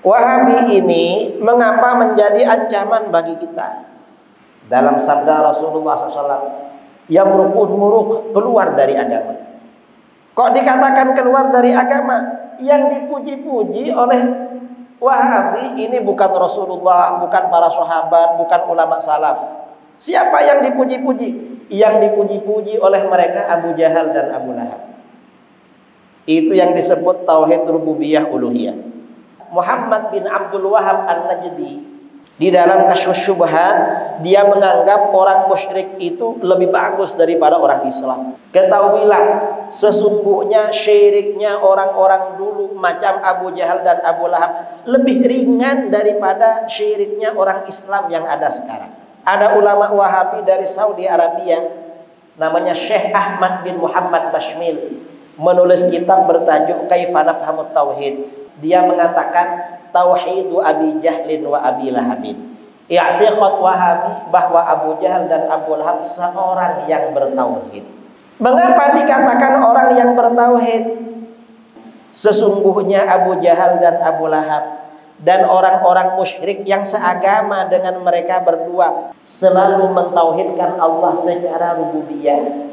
Wahabi ini mengapa menjadi ancaman bagi kita? Dalam sabda Rasulullah SAW, yamruqun muruk, keluar dari agama. Kok dikatakan keluar dari agama? Yang dipuji-puji oleh Wahabi ini bukan Rasulullah, bukan para sahabat, bukan ulama salaf. Siapa yang dipuji-puji? Yang dipuji-puji oleh mereka Abu Jahal dan Abu Lahab. Itu yang disebut tauhid rububiyah uluhiyah. Muhammad bin Abdul Wahab An-Najdi di dalam Kasyfus Syubhat, dia menganggap orang musyrik itu lebih bagus daripada orang Islam. Ketahuilah, sesungguhnya syiriknya orang-orang dulu macam Abu Jahal dan Abu Lahab lebih ringan daripada syiriknya orang Islam yang ada sekarang. Ada ulama Wahabi dari Saudi Arabia, namanya Syekh Ahmad bin Muhammad Bashmil, menulis kitab bertajuk Kaifa Nafhamut Tauhid. Dia mengatakan tauhidu Abi Jahlin wa Abi Lahabin. I'tiqad Wahabi bahwa Abu Jahal dan Abu Lahab seorang yang bertauhid. Mengapa dikatakan orang yang bertauhid? Sesungguhnya Abu Jahal dan Abu Lahab dan orang-orang musyrik yang seagama dengan mereka berdua selalu mentauhidkan Allah secara rububiyah.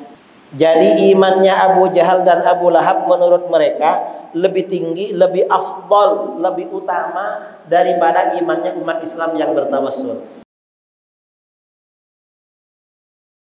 Jadi imannya Abu Jahal dan Abu Lahab menurut mereka lebih tinggi, lebih afdal, lebih utama daripada imannya umat Islam yang bertawassul.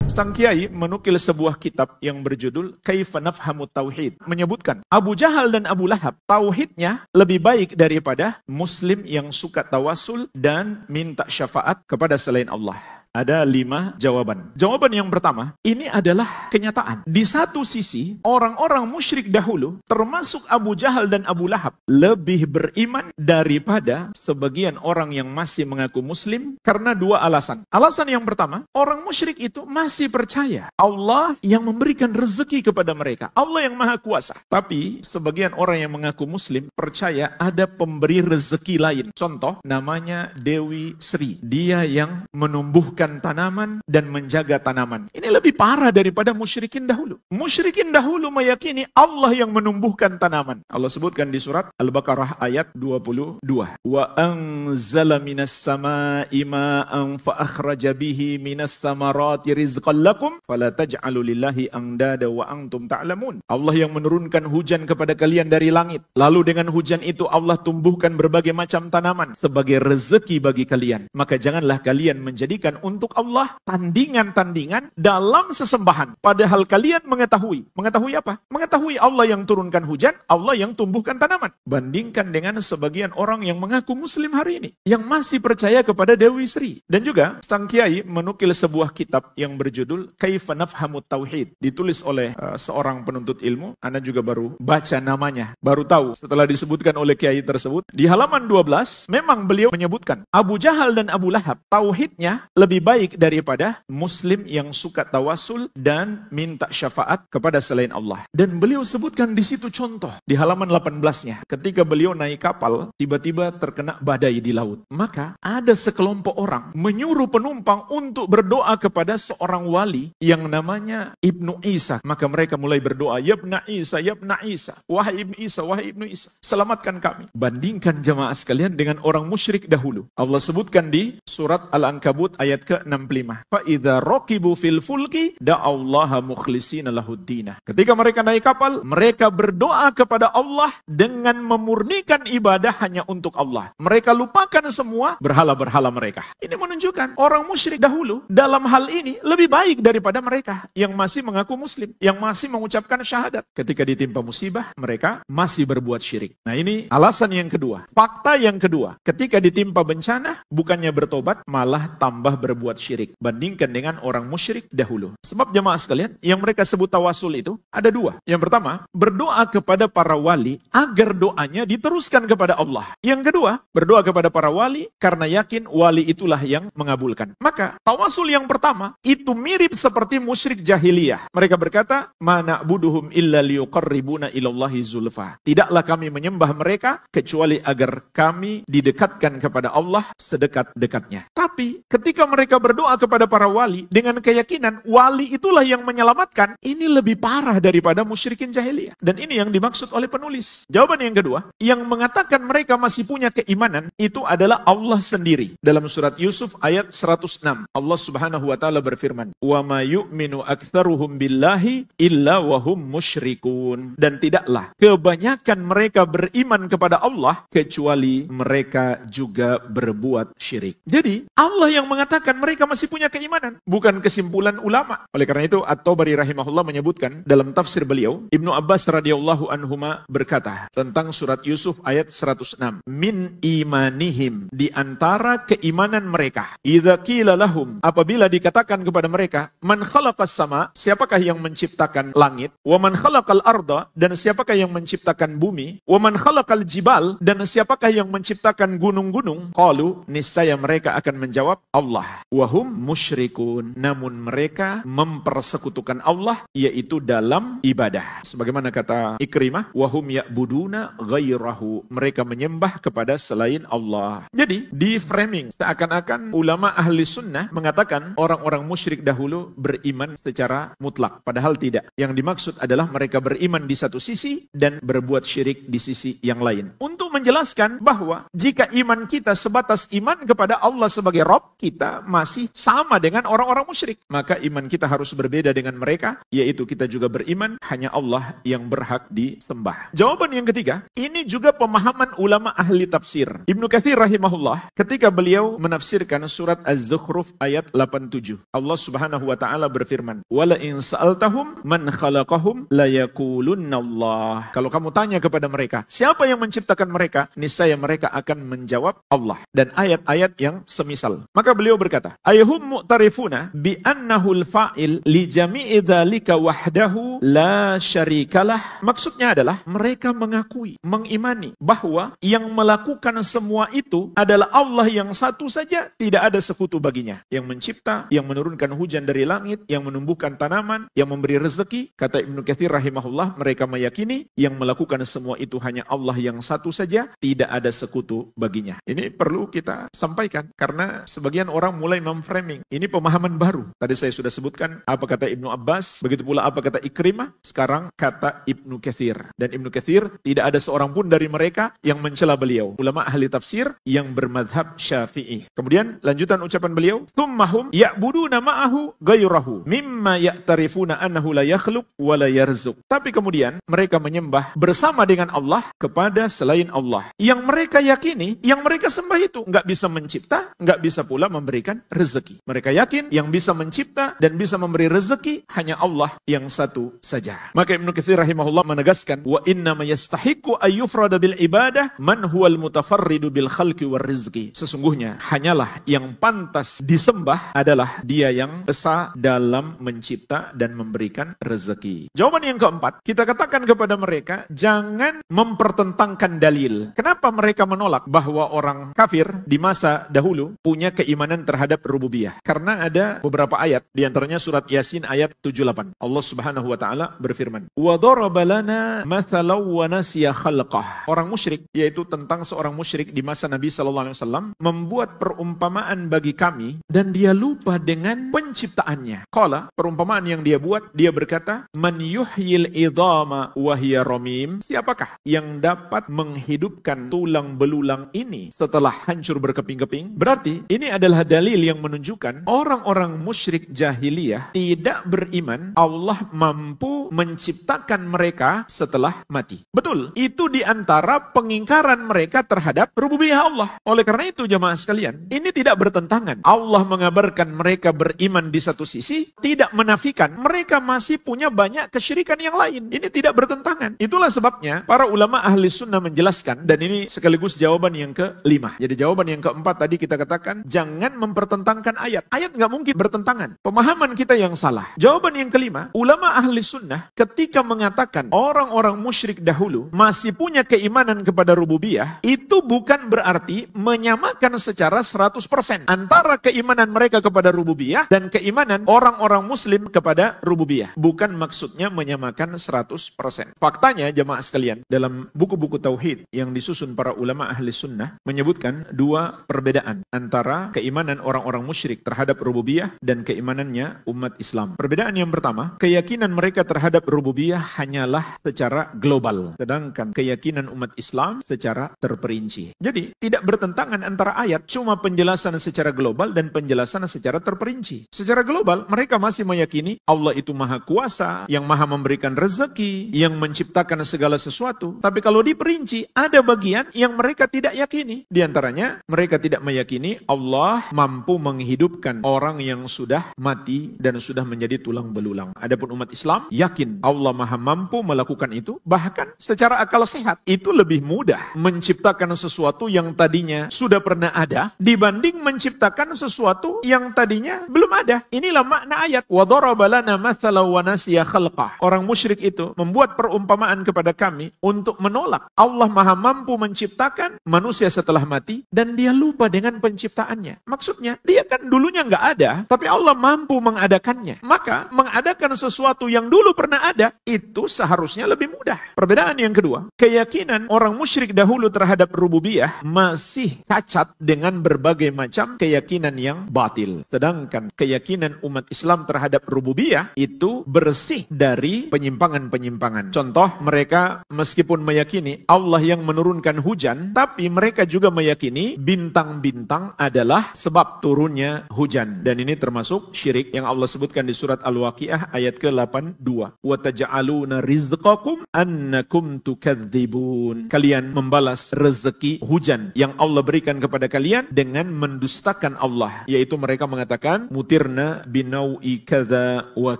Sang Kiai menukil sebuah kitab yang berjudul Kaifa Nafhamut Tauhid, menyebutkan Abu Jahal dan Abu Lahab tauhidnya lebih baik daripada muslim yang suka tawasul dan minta syafaat kepada selain Allah. Ada 5 jawaban. Jawaban yang pertama, ini adalah kenyataan. Di satu sisi, orang-orang musyrik dahulu, termasuk Abu Jahal dan Abu Lahab, lebih beriman daripada sebagian orang yang masih mengaku muslim karena 2 alasan. Alasan yang pertama, orang musyrik itu masih percaya Allah yang memberikan rezeki kepada mereka. Allah yang maha kuasa. Tapi, sebagian orang yang mengaku muslim percaya ada pemberi rezeki lain. Contoh, namanya Dewi Sri. Dia yang menumbuhkan tanaman dan menjaga tanaman. Ini lebih parah daripada musyrikin dahulu. Musyrikin dahulu meyakini Allah yang menumbuhkan tanaman. Allah sebutkan di surat Al-Baqarah ayat 22. Wa anzala minas sama'i ma'an fa akhraja bihi minas samarati rizqan lakum fala taj'alu lillahi andada wa antum ta'lamun. Allah yang menurunkan hujan kepada kalian dari langit. Lalu dengan hujan itu Allah tumbuhkan berbagai macam tanaman sebagai rezeki bagi kalian. Maka janganlah kalian menjadikan untuk Allah tandingan-tandingan dalam sesembahan. Padahal kalian mengetahui. Mengetahui apa? Mengetahui Allah yang turunkan hujan, Allah yang tumbuhkan tanaman. Bandingkan dengan sebagian orang yang mengaku muslim hari ini, yang masih percaya kepada Dewi Sri. Dan juga Sang Kiai menukil sebuah kitab yang berjudul Kaifa Nafhamut Tauhid. Ditulis oleh seorang penuntut ilmu. Anda juga baru baca namanya. Baru tahu setelah disebutkan oleh Kiai tersebut. Di halaman 12, memang beliau menyebutkan Abu Jahal dan Abu Lahab tauhidnya lebih baik daripada muslim yang suka tawasul dan minta syafaat kepada selain Allah. Dan beliau sebutkan di situ contoh di halaman 18-nya. Ketika beliau naik kapal, tiba-tiba terkena badai di laut. Maka ada sekelompok orang menyuruh penumpang untuk berdoa kepada seorang wali yang namanya Ibnu Isa. Maka mereka mulai berdoa, Ya Ibnu Isa, Ya Ibnu Isa, wahai Ibnu Isa, wahai Ibnu Isa, selamatkan kami. Bandingkan jemaah sekalian dengan orang musyrik dahulu. Allah sebutkan di surat Al-Ankabut ayat ke-65. Fa'idha rokibu fil fulki da'allaha mukhlishina lahuddina. Ketika mereka naik kapal, mereka berdoa kepada Allah dengan memurnikan ibadah hanya untuk Allah. Mereka lupakan semua berhala-berhala mereka. Ini menunjukkan orang musyrik dahulu dalam hal ini lebih baik daripada mereka yang masih mengaku muslim, yang masih mengucapkan syahadat. Ketika ditimpa musibah, mereka masih berbuat syirik. Nah, ini alasan yang kedua. Fakta yang kedua, ketika ditimpa bencana, bukannya bertobat, malah tambah berbuat syirik. Bandingkan dengan orang musyrik dahulu. Sebab jemaah sekalian, yang mereka sebut tawasul itu ada 2. Yang pertama, berdoa kepada para wali agar doanya diteruskan kepada Allah. Yang kedua, berdoa kepada para wali karena yakin wali itulah yang mengabulkan. Maka tawasul yang pertama itu mirip seperti musyrik jahiliyah. Mereka berkata, "Ma na'buduhum illa liyuqarribuna ilallahi zulfa." Tidaklah kami menyembah mereka kecuali agar kami didekatkan kepada Allah sedekat-dekatnya. Tapi ketika mereka mereka berdoa kepada para wali dengan keyakinan wali itulah yang menyelamatkan, ini lebih parah daripada musyrikin jahiliyah. Dan ini yang dimaksud oleh penulis. Jawaban yang kedua, yang mengatakan mereka masih punya keimanan, itu adalah Allah sendiri. Dalam surat Yusuf ayat 106, Allah Subhanahu wa taala berfirman, "Wa ma yu'minu aktsaruhum billahi illa wa hum musyrikun." Dan tidaklah kebanyakan mereka beriman kepada Allah kecuali mereka juga berbuat syirik. Jadi, Allah yang mengatakan mereka masih punya keimanan, bukan kesimpulan ulama. Oleh karena itu, At-Tabari rahimahullah menyebutkan dalam tafsir beliau, Ibnu Abbas radhiyallahu anhuma berkata tentang surat Yusuf ayat 106, "Min imanihim," di antara keimanan mereka, "idza qila lahum," apabila dikatakan kepada mereka, "Man khalaqas sama," siapakah yang menciptakan langit, "wa man khalaqal arda," dan siapakah yang menciptakan bumi, "wa man khalaqal jibal," dan siapakah yang menciptakan gunung-gunung, qalu, niscaya mereka akan menjawab, Allah. Wahum musyrikun, namun mereka mempersekutukan Allah, yaitu dalam ibadah. Sebagaimana kata Ikrimah, wahum ya'buduna ghairahu, mereka menyembah kepada selain Allah. Jadi, di framing seakan-akan ulama ahli sunnah mengatakan orang-orang musyrik dahulu beriman secara mutlak. Padahal tidak. Yang dimaksud adalah mereka beriman di satu sisi dan berbuat syirik di sisi yang lain. Untuk menjelaskan bahwa jika iman kita sebatas iman kepada Allah sebagai Rabb, kita masih sama dengan orang-orang musyrik. Maka iman kita harus berbeda dengan mereka, yaitu kita juga beriman hanya Allah yang berhak disembah. Jawaban yang ketiga, ini juga pemahaman ulama ahli tafsir. Ibnu Katsir rahimahullah, ketika beliau menafsirkan surat Az-Zukhruf ayat 87, Allah Subhanahu wa taala berfirman, "Wala in sa'altahum man khalaqahum la yaqulunna Allah." Kalau kamu tanya kepada mereka, siapa yang menciptakan mereka? Niscaya mereka akan menjawab Allah. Dan ayat-ayat yang semisal. Maka beliau berkata, "Ayhum mu'tarifuna bi annahul fa'il li jami'i dzalika wahdahu la syarikalah." Maksudnya adalah mereka mengakui, mengimani bahwa yang melakukan semua itu adalah Allah yang satu saja, tidak ada sekutu baginya. Yang mencipta, yang menurunkan hujan dari langit, yang menumbuhkan tanaman, yang memberi rezeki. Kata Ibnu Katsir rahimahullah, mereka meyakini yang melakukan semua itu hanya Allah yang satu saja, tidak ada sekutu baginya. Ini perlu kita sampaikan karena sebagian orang mulai memframing. Ini pemahaman baru. Tadi saya sudah sebutkan apa kata Ibnu Abbas, begitu pula apa kata Ikrimah, sekarang kata Ibnu Katsir. Dan Ibnu Katsir tidak ada seorang pun dari mereka yang mencela beliau. Ulama ahli tafsir yang bermadhab Syafi'i. Kemudian lanjutan ucapan beliau, "Tummahum ya'buduna ma'ahu ghairahu mimma ya'tarifuna annahu la yakhluq wa la yarzuq." Tapi kemudian mereka menyembah bersama dengan Allah kepada selain Allah. Yang mereka yakini, yang mereka sembah itu nggak bisa mencipta, nggak bisa pula memberikan rezeki. Mereka yakin yang bisa mencipta dan bisa memberi rezeki hanya Allah yang satu saja. Maka Ibnu Katsir rahimahullah menegaskan, "Wa inna ma yastahiqu ayyufrada bil ibadah man huwal mutafarridu bil khalqi war rizqi." Sesungguhnya hanyalah yang pantas disembah adalah Dia yang esa dalam mencipta dan memberikan rezeki. Jawaban yang keempat, kita katakan kepada mereka, jangan mempertentangkan dalil. Kenapa mereka menolak bahwa orang kafir di masa dahulu punya keimanan terhadap rububiyah? Karena ada beberapa ayat, di antaranya surat Yasin ayat 78. Allah Subhanahu wa taala berfirman, "Wa daraba lana mathalan wa nasiya khalqah." Orang musyrik, yaitu tentang seorang musyrik di masa Nabi sallallahu alaihi wasallam, membuat perumpamaan bagi kami dan dia lupa dengan penciptaannya. Qala, perumpamaan yang dia buat, dia berkata, "Man yuhyil idhama wa hiya ramim." Siapakah yang dapat menghidupkan tulang belulang ini setelah hancur berkeping-keping? Berarti ini adalah dalil yang menunjukkan orang-orang musyrik jahiliyah tidak beriman Allah mampu menciptakan mereka setelah mati. Betul, itu di antara pengingkaran mereka terhadap rububiyah Allah. Oleh karena itu jemaah sekalian, ini tidak bertentangan. Allah mengabarkan mereka beriman di satu sisi, tidak menafikan mereka masih punya banyak kesyirikan yang lain. Ini tidak bertentangan. Itulah sebabnya para ulama ahli sunnah menjelaskan, dan ini sekaligus jawaban yang kelima. Jadi jawaban yang keempat tadi kita katakan, jangan mempertentangkan ayat. Ayat nggak mungkin bertentangan. Pemahaman kita yang salah. Jawaban yang kelima, ulama ahli sunnah ketika mengatakan orang-orang musyrik dahulu masih punya keimanan kepada rububiyah, itu bukan berarti menyamakan secara 100% antara keimanan mereka kepada rububiyah dan keimanan orang-orang muslim kepada rububiyah. Bukan maksudnya menyamakan 100%. Faktanya jemaah sekalian, dalam buku-buku tauhid yang disusun para ulama ahli sunnah menyebutkan dua perbedaan antara keimanan orang-orang orang-orang musyrik terhadap rububiyah dan keimanannya umat Islam. Perbedaan yang pertama, keyakinan mereka terhadap rububiyah hanyalah secara global, sedangkan keyakinan umat Islam secara terperinci. Jadi, tidak bertentangan antara ayat, cuma penjelasan secara global dan penjelasan secara terperinci. Secara global, mereka masih meyakini Allah itu maha kuasa, yang maha memberikan rezeki, yang menciptakan segala sesuatu. Tapi kalau diperinci, ada bagian yang mereka tidak yakini. Di antaranya, mereka tidak meyakini Allah mampu menghidupkan orang yang sudah mati dan sudah menjadi tulang belulang. Adapun umat Islam yakin Allah maha mampu melakukan itu. Bahkan secara akal sehat, itu lebih mudah menciptakan sesuatu yang tadinya sudah pernah ada dibanding menciptakan sesuatu yang tadinya belum ada. Inilah makna ayat. Wa daraba lana mathalan wa nasiya khalqah. Orang musyrik itu membuat perumpamaan kepada kami untuk menolak Allah maha mampu menciptakan manusia setelah mati dan dia lupa dengan penciptaannya. Maksudnya, dia kan dulunya nggak ada, tapi Allah mampu mengadakannya. Maka, mengadakan sesuatu yang dulu pernah ada, itu seharusnya lebih mudah. Perbedaan yang kedua, keyakinan orang musyrik dahulu terhadap rububiyah masih cacat dengan berbagai macam keyakinan yang batil. Sedangkan keyakinan umat Islam terhadap rububiyah itu bersih dari penyimpangan-penyimpangan. Contoh, mereka meskipun meyakini Allah yang menurunkan hujan, tapi mereka juga meyakini bintang-bintang adalah sebab turunnya hujan. Dan ini termasuk syirik yang Allah sebutkan di surat Al-Waqiah ayat ke-82. Wa taj'aluna rizqakum annakum tukadzibun. Kalian membalas rezeki hujan yang Allah berikan kepada kalian dengan mendustakan Allah, yaitu mereka mengatakan mutirna binau'i kadza wa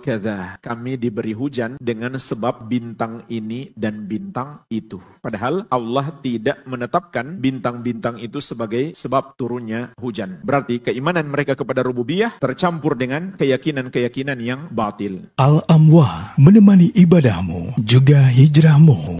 kadza. Kami diberi hujan dengan sebab bintang ini dan bintang itu. Padahal Allah tidak menetapkan bintang-bintang itu sebagai sebab turunnya hujan. Berarti keimanan mereka kepada rububiyah tercampur dengan keyakinan-keyakinan yang batil. Al-Amwah menemani ibadahmu juga hijrahmu.